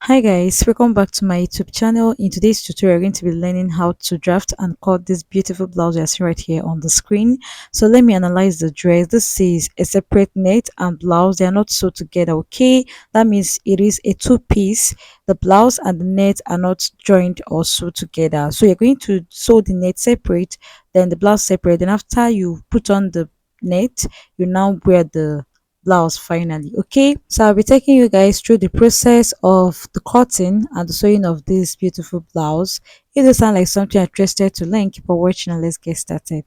Hi guys, welcome back to my YouTube channel. In today's tutorial, we're going to be learning how to draft and cut this beautiful blouse you're seeing right here on the screen. So let me analyze the dress. This is a separate net and blouse. They are not sewed together, okay? That means it is a two-piece. The blouse and the net are not joined or sewed together. So you're going to sew the net separate, then the blouse separate. Then after you put on the net, you now wear the blouse finally. Okay, so I'll be taking you guys through the process of the cutting and the sewing of this beautiful blouse. If this sounds like something you're interested to learn, keep on watching and let's get started.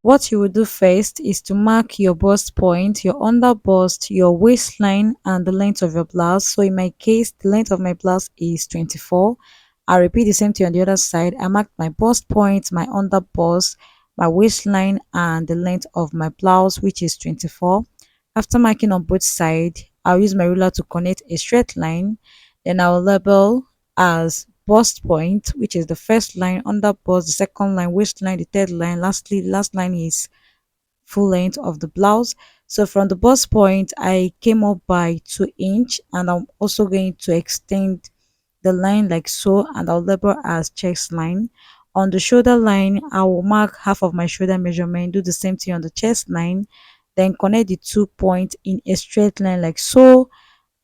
What you will do first is to mark your bust point, your under bust, your waistline, and the length of your blouse. So in my case, the length of my blouse is 24. I repeat the same thing on the other side. I marked my bust point, my under bust, my waistline, and the length of my blouse, which is 24. After marking on both sides, I'll use my ruler to connect a straight line. Then I'll label as bust point, which is the first line, under bust, the second line, waistline, the third line. Lastly, the last line is full length of the blouse. So from the bust point, I came up by 2 inch, and I'm also going to extend the line like so, and I'll label as chest line. On the shoulder line, I will mark half of my shoulder measurement, do the same thing on the chest line, then connect the 2 points in a straight line like so.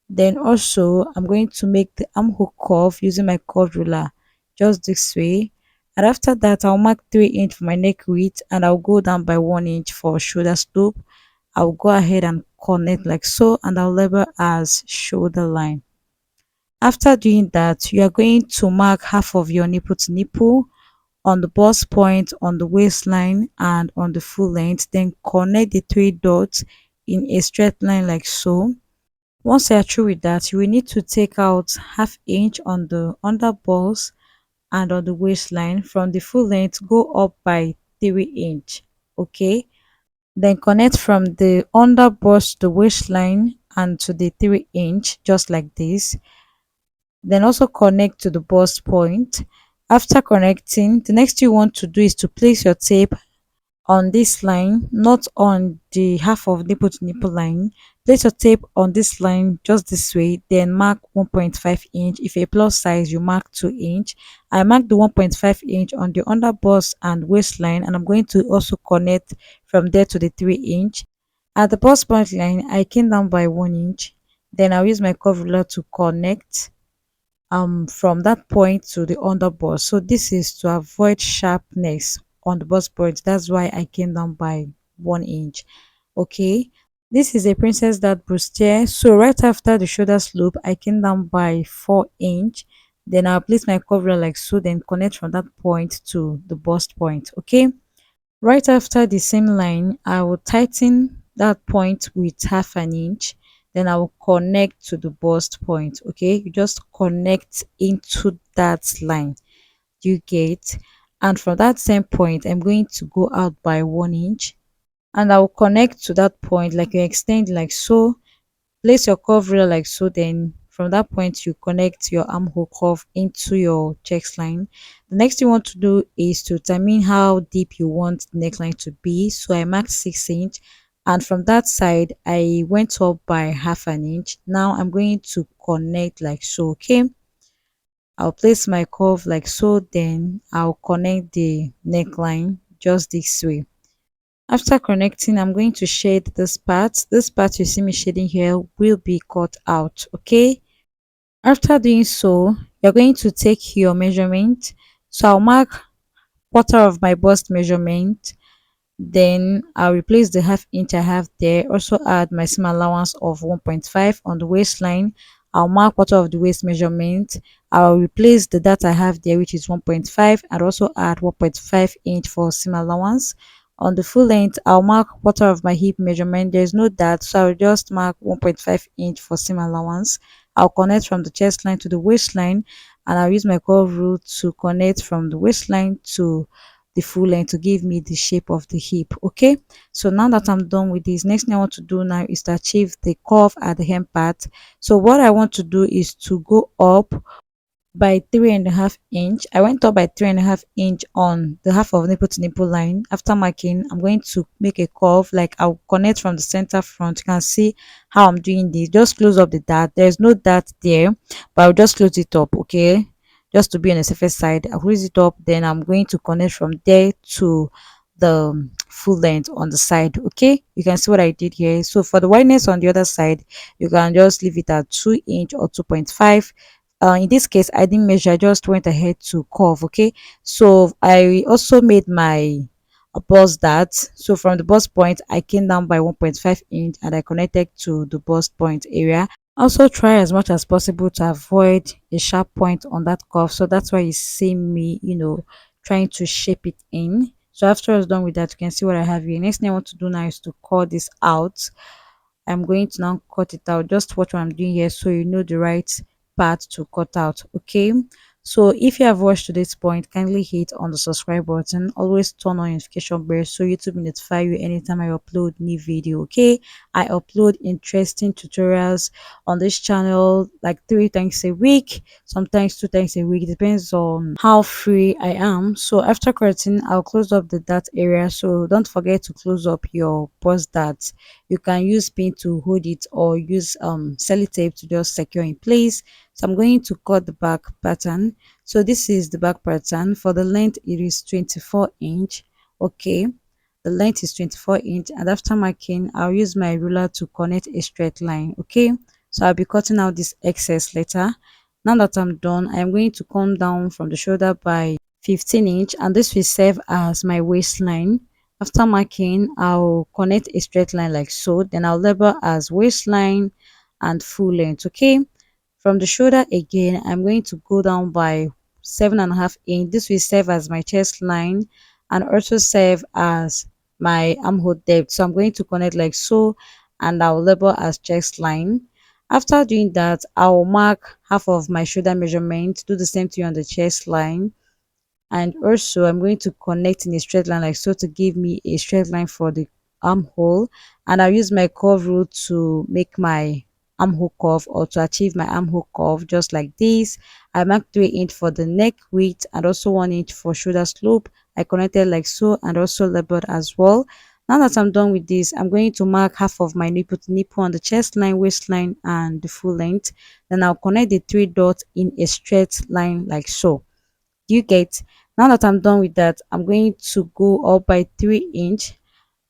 Then also I'm going to make the armhole curve using my curved ruler just this way. And after that, I'll mark 3 inch for my neck width, and I'll go down by 1 inch for shoulder slope. I'll go ahead and connect like so, and I'll label as shoulder line. After doing that, you are going to mark half of your nipple to nipple on the bust point, on the waistline, and on the full length. Then connect the 3 dots in a straight line like so. Once you are through with that, you will need to take out ½ inch on the under bust and on the waistline. From the full length, go up by 3 inch. Okay, then connect from the under bust to the waistline and to the 3 inch, just like this. Then also connect to the bust point. After connecting, the next thing you want to do is to place your tape on this line, not on the half of nipple to nipple line. Place your tape on this line just this way, then mark 1.5 inch. If a plus size, you mark 2 inch. I marked the 1.5 inch on the under bust and waistline, and I'm going to also connect from there to the 3 inch. At the bust point line, I came down by 1 inch. Then I'll use my curve ruler to connect from that point to the under bust. So this is to avoid sharpness on the bust point. That's why I came down by 1 inch. Okay, this is a Princess Dart bustier. So right after the shoulder slope, I came down by 4 inch. Then I'll place my cover like so, then connect from that point to the bust point. Okay, right after the same line, I will tighten that point with ½ inch. Then I will connect to the bust point. Okay, you just connect into that line, you get. And from that same point, I'm going to go out by 1 inch, and I will connect to that point, like you extend like so. Place your curve ruler like so, then from that point you connect your armhole curve into your chest line. The next thing you want to do is to determine how deep you want the neckline to be. So I marked 6 inch, and from that side I went up by ½ inch. Now I'm going to connect like so. Okay, I'll place my curve like so, then I'll connect the neckline just this way. After connecting, I'm going to shade this part. This part you see me shading here will be cut out. Okay, after doing so, you're going to take your measurement. So I'll mark quarter of my bust measurement, then I'll replace the ½ inch I have there. Also add my seam allowance of 1.5 on the waistline. I'll mark quarter of the waist measurement. I'll replace the dart I have there, which is 1.5, and also add 1.5 inch for seam allowance. On the full length, I'll mark quarter of my hip measurement. There's no dart, so I'll just mark 1.5 inch for seam allowance. I'll connect from the chest line to the waistline, and I'll use my curve rule to connect from the waistline to the full length to give me the shape of the hip. Okay, so now that I'm done with this, next thing I want to do now is to achieve the curve at the hem part. So what I want to do is to go up by 3.5 inch. I went up by 3.5 inch on the half of nipple to nipple line. After marking, I'm going to make a curve, like I'll connect from the center front. You can see how I'm doing this. Just close up the dart. There's no dart there, but I'll just close it up, okay, just to be on the surface side. I'll close it up, then I'm going to connect from there to the full length on the side. Okay, you can see what I did here. So for the wideness on the other side, you can just leave it at 2 inch or 2.5. In this case, I didn't measure, I just went ahead to curve. Okay, so I also made my bust dart. So from the bust point, I came down by 1.5 inch and I connected to the bust point area. Also try as much as possible to avoid a sharp point on that curve, so that's why you see me, trying to shape it in. So after I was done with that, you can see what I have here. Next thing I want to do now is to cut this out. I'm going to now cut it out. Just watch what I'm doing here so you know the right part to cut out. Okay, so if you have watched to this point, kindly hit on the subscribe button. Always turn on notification bell so YouTube will notify you anytime I upload new video. Okay, I upload interesting tutorials on this channel like 3 times a week, sometimes 2 times a week, depends on how free I am. So after cutting, I'll close up the dart area, so don't forget to close up your post dart. You can use pin to hold it or use sellotape to just secure in place. So I'm going to cut the back pattern. So this is the back pattern. For the length, it is 24 inch. Okay, the length is 24 inch, and after marking, I'll use my ruler to connect a straight line. Okay, so I'll be cutting out this excess later. Now that I'm done, I'm going to come down from the shoulder by 15 inch, and this will serve as my waistline. After marking, I'll connect a straight line like so, then I'll label as waistline and full length. Okay, from the shoulder again, I'm going to go down by 7.5 inch. This will serve as my chest line and also serve as my armhole depth. So I'm going to connect like so, and I'll label as chest line. After doing that, I'll mark half of my shoulder measurement. Do the same thing on the chest line, and also I'm going to connect in a straight line like so to give me a straight line for the armhole, and I'll use my curve rule to make my armhole curve, or to achieve my armhole curve, just like this. I marked 3 inch for the neck width and also 1 inch for shoulder slope. I connected like so and also labeled as well. Now that I'm done with this, I'm going to mark half of my nipple to nipple on the chest line, waistline and the full length. Then I'll connect the 3 dots in a straight line like so. Do you get? Now that I'm done with that, I'm going to go up by 3 inch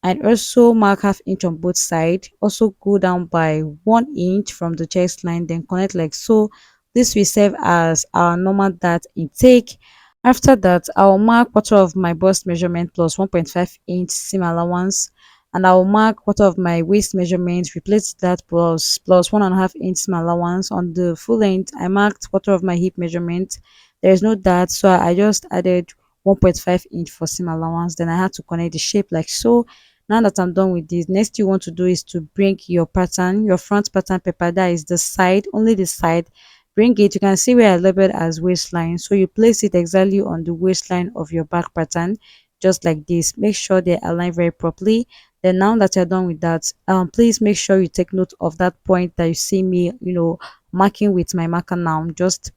and also mark half inch on both sides. Also go down by 1 inch from the chest line, then connect like so. This will serve as our normal dart intake. After that, I'll mark quarter of my bust measurement plus 1.5 inch seam allowance, and I'll mark quarter of my waist measurement, replace that plus 1.5 inch seam allowance. On the full length, I marked quarter of my hip measurement. There's no dart, so I just added 1.5 inch for seam allowance. Then I had to connect the shape like so. Now that I'm done with this, next you want to do is to bring your pattern, your front pattern paper, that is the side, only the side. Bring it. You can see where I labeled as waistline, so you place it exactly on the waistline of your back pattern, just like this. Make sure they align very properly. Then now that you're done with that, please make sure you take note of that point that you see me, marking with my marker now. Just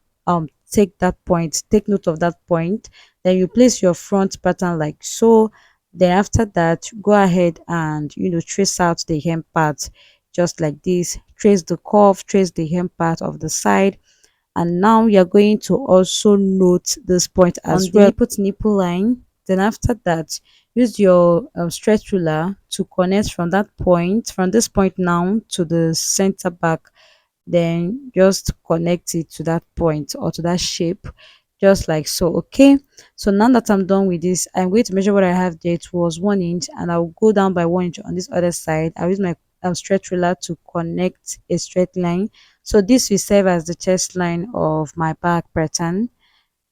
take that point, take note of that point. Then you place your front pattern like so. Then after that, go ahead and trace out the hem part, just like this. Trace the curve, trace the hem part of the side. And now you're going to also note this point as on well, the nipple to nipple line. Then after that, use your stretch ruler to connect from that point, from this point now to the center back. Then just connect it to that point or to that shape, just like so. Okay, so now that I'm done with this, I'm going to measure what I have there. It was 1 inch, and I'll go down by 1 inch on this other side. I'll use my stretch ruler to connect a straight line, so this will serve as the chest line of my back pattern.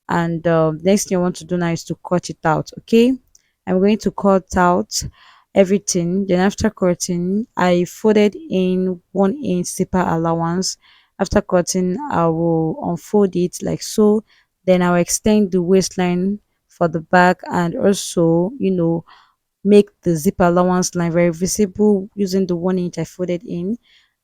And next thing I want to do now is to cut it out. Okay, I'm going to cut out everything. Then after cutting, I folded in 1 inch zipper allowance. After cutting, I will unfold it like so. Then I'll extend the waistline for the back, and also make the zip allowance line very visible using the 1 inch I folded in.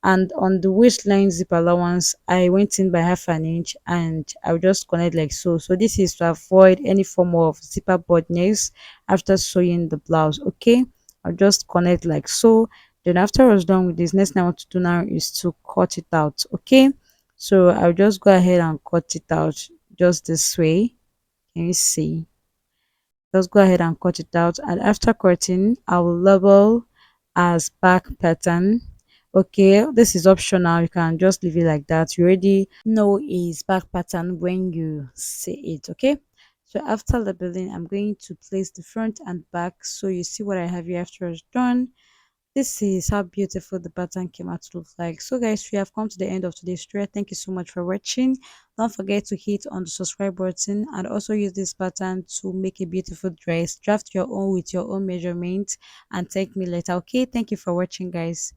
And on the waistline zip allowance, I went in by half an inch and I'll just connect like so. So this is to avoid any form of zipper buttoness after sewing the blouse. Okay, I'll just connect like so. Then after I was done with this, next thing I want to do now is to cut it out. Okay, so I'll just go ahead and cut it out just this way. Can you see? Just go ahead and cut it out, and after cutting I will label as back pattern. Okay, this is optional, you can just leave it like that. You already know is back pattern when you see it. Okay, so after labeling I'm going to place the front and back, so you see what I have here after it's done. This is how beautiful the pattern came out to look like. So guys, we have come to the end of today's tutorial. Thank you so much for watching. Don't forget to hit on the subscribe button and also use this pattern to make a beautiful dress. Draft your own with your own measurements and thank me later. Okay, thank you for watching guys.